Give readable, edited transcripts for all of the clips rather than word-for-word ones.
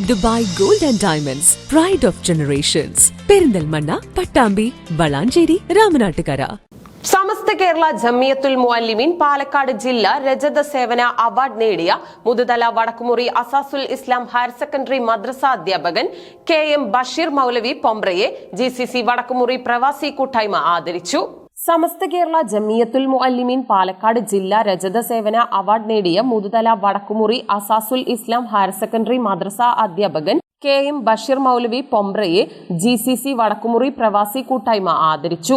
Dubai gold and diamonds pride of generations Perinthalmanna, Pattambi, Valanchery, Ramanattukara. Samastha Kerala Jamiyyathul Muallimeen Palakkad ജില്ല രജത സേവന അവാർഡ് നേടിയ മുതുതല വടക്കുമുറി അസാസുൽ ഇസ്ലാം ഹയർ സെക്കൻഡറി മദ്രസ അധ്യാപകൻ KM ബഷീർ മൗലവി പൊമ്പ്രയെ GCC വടക്കുമുറി പ്രവാസി കൂട്ടായ്മ ആദരിച്ചു. സമസ്ത കേരള ജമിയത്തുൽ മുഅല്ലിമീൻ പാലക്കാട് ജില്ല രജത സേവന അവാർഡ് നേടിയ മുതുതല വടക്കുമുറി അസാസുൽ ഇസ്ലാം ഹയർ സെക്കൻഡറി മദ്രസ അധ്യാപകൻ KM ബഷീർ മൗലവി പൊമ്പ്രയെ GCC വടക്കുമുറി പ്രവാസി കൂട്ടായ്മ ആദരിച്ചു.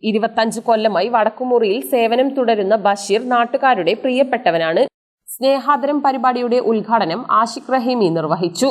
25 കൊല്ലമായി വടക്കുമുറിയിൽ സേവനം തുടരുന്ന ബഷീർ നാട്ടുകാരുടെ പ്രിയപ്പെട്ടവനാണ്. സ്നേഹാദരം പരിപാടിയുടെ ഉദ്ഘാടനം ആഷിഖ് റഹീമി നിർവഹിച്ചു.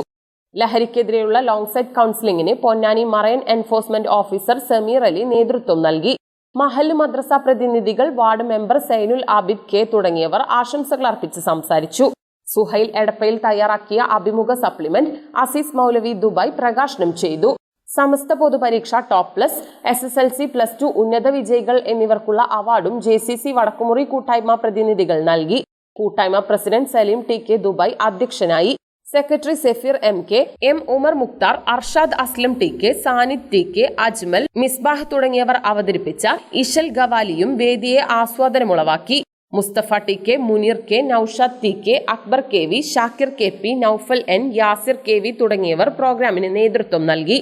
ലഹരിക്കെതിരെയുള്ള ലോങ് സൈറ്റ് കൌൺസിലിംഗിന് Ponnani marine enforcement officer Sameer Ali നേതൃത്വം നൽകി. മഹല്ല് മദ്രസ പ്രതിനിധികൾ, ward member Zainul Abid K തുടങ്ങിയവർ ആശംസകൾ അർപ്പിച്ച് സംസാരിച്ചു. സുഹൈൽ എടപ്പയിൽ തയ്യാറാക്കിയ അഭിമുഖ സപ്ലിമെന്റ് അസീസ് മൗലവി ദുബായ് പ്രകാശനം ചെയ്തു. സമസ്ത പൊതുപരീക്ഷ ടോപ്പ് പ്ലസ്, SSLC +2 ഉന്നത വിജയികൾ എന്നിവർക്കുള്ള അവാർഡും JCC വടക്കുമുറി കൂട്ടായ്മ പ്രതിനിധികൾ നൽകി. കൂട്ടായ്മ പ്രസിഡന്റ് സലീം TK ദുബായ് അധ്യക്ഷനായി. Secretary Safeer MK, M Umar Mukhtar, Arshad Aslam TK, സാനിദ് TK, Ajmal, Misbah തുടങ്ങിയവർ അവതരിപ്പിച്ച Ishal ഗവാലിയും വേദിയെ ആസ്വാദനമുളവാക്കി. Mustafa TK, Muneer K, Naushad TK, Akbar KV, Shakir KP, Noufal N, Yasir KV തുടങ്ങിയവർ പ്രോഗ്രാമിന് നേതൃത്വം നൽകി.